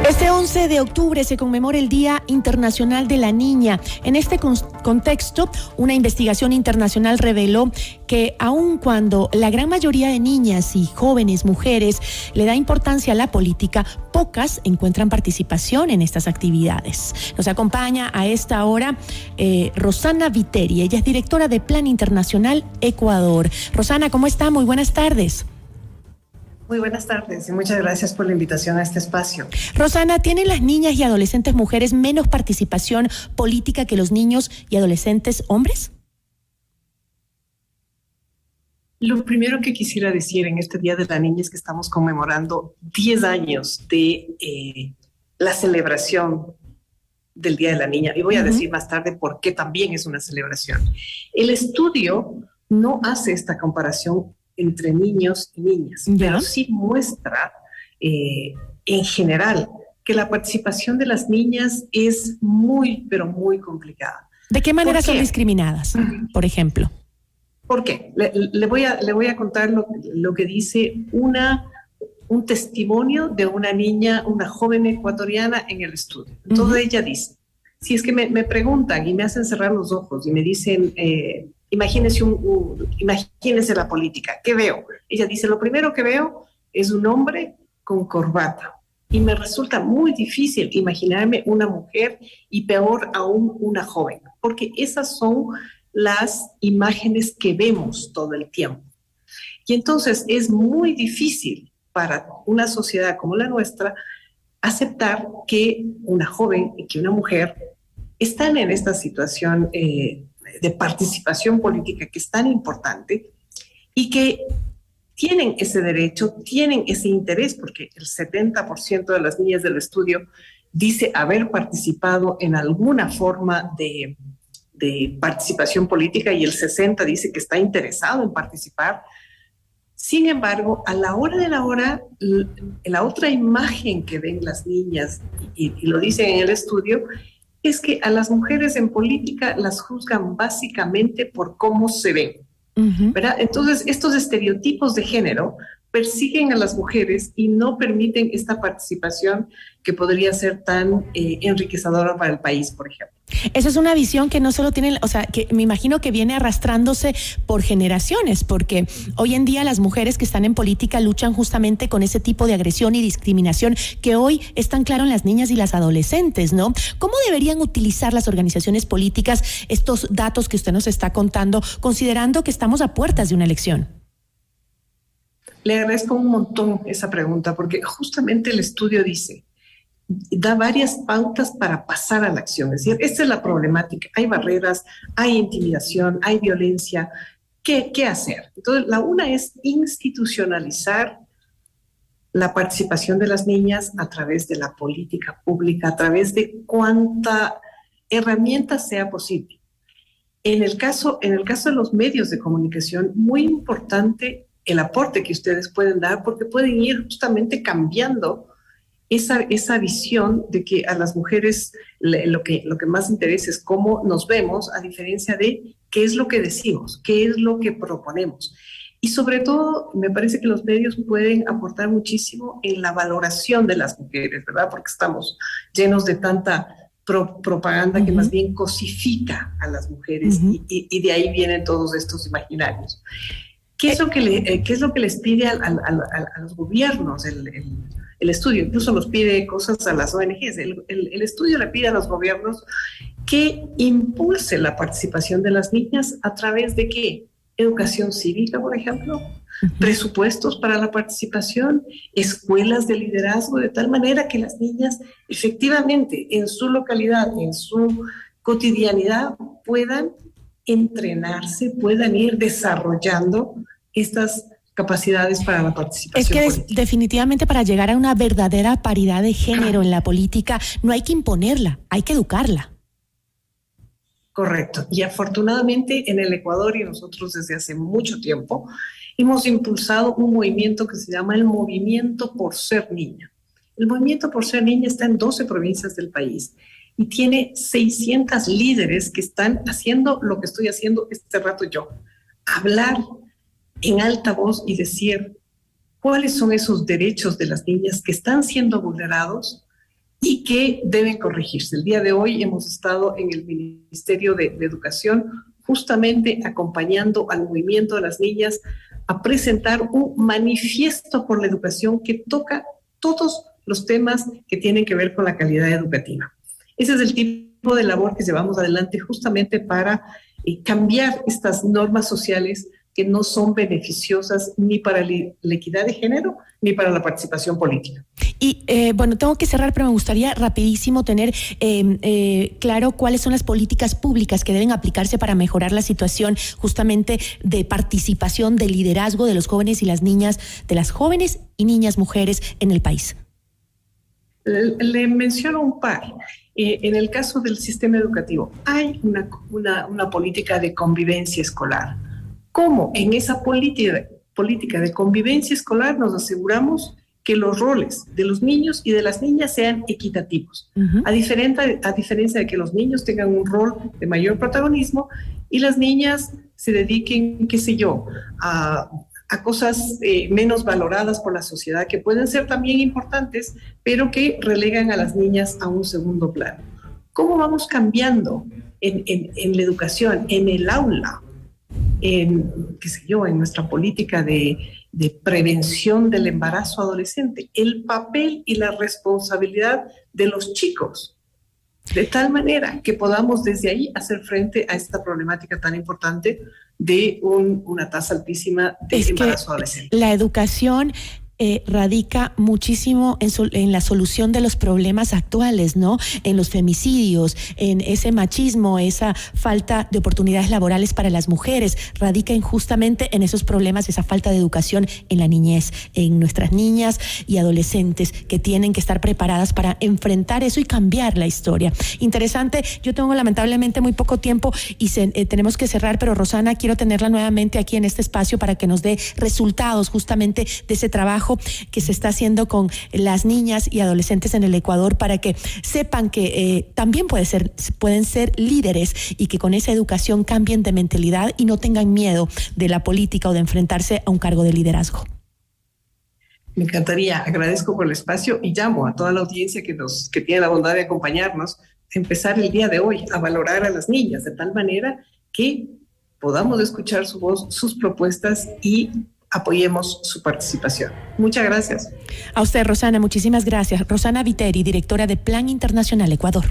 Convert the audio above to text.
Este 11 de octubre se conmemora el Día Internacional de la Niña. En este contexto, una investigación internacional reveló que aun cuando la gran mayoría de niñas y jóvenes mujeres le da importancia a la política, pocas encuentran participación en estas actividades. Nos acompaña a esta hora Rosana Viteri. Ella es directora de Plan Internacional Ecuador. Rosana, ¿cómo está? Muy buenas tardes. Muy buenas tardes y muchas gracias por la invitación a este espacio. Rosana, ¿tienen las niñas y adolescentes mujeres menos participación política que los niños y adolescentes hombres? Lo primero que quisiera decir en este Día de la Niña es que estamos conmemorando 10 años de la celebración del Día de la Niña. Y voy a decir más tarde por qué también es una celebración. El estudio no hace esta comparación entre niños y niñas, pero sí muestra en general que la participación de las niñas es muy, pero muy complicada. ¿De qué manera son discriminadas, por ejemplo? ¿Por qué? Le voy a contar lo que dice un testimonio de una niña, una joven ecuatoriana en el estudio. Entonces ella dice, si es que me preguntan y me hacen cerrar los ojos y me dicen... Imagínense la política. ¿Qué veo? Ella dice, lo primero que veo es un hombre con corbata. Y me resulta muy difícil imaginarme una mujer y peor aún una joven, porque esas son las imágenes que vemos todo el tiempo. Y entonces es muy difícil para una sociedad como la nuestra aceptar que una joven y que una mujer están en esta situación de participación política que es tan importante y que tienen ese derecho, tienen ese interés, porque el 70% de las niñas del estudio dice haber participado en alguna forma de participación política y el 60% dice que está interesado en participar. Sin embargo, a la hora de la hora, la otra imagen que ven las niñas, y lo dicen en el estudio, es que a las mujeres en política las juzgan básicamente por cómo se ven, ¿verdad? Entonces, estos estereotipos de género persiguen a las mujeres y no permiten esta participación que podría ser tan enriquecedora para el país, por ejemplo. Esa es una visión que no solo tiene, o sea, que me imagino que viene arrastrándose por generaciones, porque hoy en día las mujeres que están en política luchan justamente con ese tipo de agresión y discriminación que hoy es tan claro en las niñas y las adolescentes, ¿no? ¿Cómo deberían utilizar las organizaciones políticas estos datos que usted nos está contando, considerando que estamos a puertas de una elección? Le agradezco un montón esa pregunta, porque justamente el estudio da varias pautas para pasar a la acción. Es decir, esta es la problemática. Hay barreras, hay intimidación, hay violencia. ¿Qué hacer? Entonces, la una es institucionalizar la participación de las niñas a través de la política pública, a través de cuánta herramienta sea posible. En el caso de los medios de comunicación, muy importante el aporte que ustedes pueden dar, porque pueden ir justamente cambiando esa visión de que a las mujeres lo que más interesa es cómo nos vemos, a diferencia de qué es lo que decimos, qué es lo que proponemos. Y sobre todo, me parece que los medios pueden aportar muchísimo en la valoración de las mujeres, ¿verdad? Porque estamos llenos de tanta propaganda que más bien cosifica a las mujeres y de ahí vienen todos estos imaginarios. ¿Qué es lo que les pide a los gobiernos? El estudio incluso nos pide cosas a las ONGs. El estudio le pide a los gobiernos que impulse la participación de las niñas a través de ¿qué? Educación cívica, por ejemplo, presupuestos para la participación, escuelas de liderazgo, de tal manera que las niñas efectivamente en su localidad, en su cotidianidad puedan entrenarse, puedan ir desarrollando estas capacidades para la participación política. Definitivamente para llegar a una verdadera paridad de género en la política no hay que imponerla, hay que educarla. Correcto. Y afortunadamente en el Ecuador y nosotros desde hace mucho tiempo hemos impulsado un movimiento que se llama el Movimiento por Ser Niña. El Movimiento por Ser Niña está en 12 provincias del país y tiene 600 líderes que están haciendo lo que estoy haciendo este rato yo. Hablar en alta voz y decir cuáles son esos derechos de las niñas que están siendo vulnerados y que deben corregirse. El día de hoy hemos estado en el Ministerio de Educación justamente acompañando al movimiento de las niñas a presentar un manifiesto por la educación que toca todos los temas que tienen que ver con la calidad educativa. Ese es el tipo de labor que llevamos adelante justamente para cambiar estas normas sociales que no son beneficiosas ni para la equidad de género ni para la participación política. Y bueno, tengo que cerrar, pero me gustaría rapidísimo tener claro cuáles son las políticas públicas que deben aplicarse para mejorar la situación justamente de participación, de liderazgo de los jóvenes y las niñas, de las jóvenes y niñas mujeres en el país. Le menciono un par. En el caso del sistema educativo, hay una política de convivencia escolar. ¿Cómo en esa política de convivencia escolar nos aseguramos que los roles de los niños y de las niñas sean equitativos? A diferencia de que los niños tengan un rol de mayor protagonismo y las niñas se dediquen, qué sé yo, a cosas menos valoradas por la sociedad, que pueden ser también importantes, pero que relegan a las niñas a un segundo plano. ¿Cómo vamos cambiando en la educación, en el aula, qué sé yo, en nuestra política de prevención del embarazo adolescente, el papel y la responsabilidad de los chicos, de tal manera que podamos desde ahí hacer frente a esta problemática tan importante de una tasa altísima de embarazo adolescente? La educación radica muchísimo en la solución de los problemas actuales, ¿no? En los femicidios, en ese machismo, esa falta de oportunidades laborales para las mujeres, radica justamente en esos problemas, esa falta de educación en la niñez, en nuestras niñas y adolescentes que tienen que estar preparadas para enfrentar eso y cambiar la historia. Interesante, yo tengo lamentablemente muy poco tiempo y tenemos que cerrar, pero Rosana, quiero tenerla nuevamente aquí en este espacio para que nos dé resultados justamente de ese trabajo que se está haciendo con las niñas y adolescentes en el Ecuador, para que sepan que también pueden ser líderes y que con esa educación cambien de mentalidad y no tengan miedo de la política o de enfrentarse a un cargo de liderazgo. Me encantaría, agradezco por el espacio y llamo a toda la audiencia que tiene la bondad de acompañarnos a empezar el día de hoy a valorar a las niñas de tal manera que podamos escuchar su voz, sus propuestas y apoyemos su participación. Muchas gracias. A usted, Rosana, muchísimas gracias. Rosana Viteri, directora de Plan Internacional Ecuador.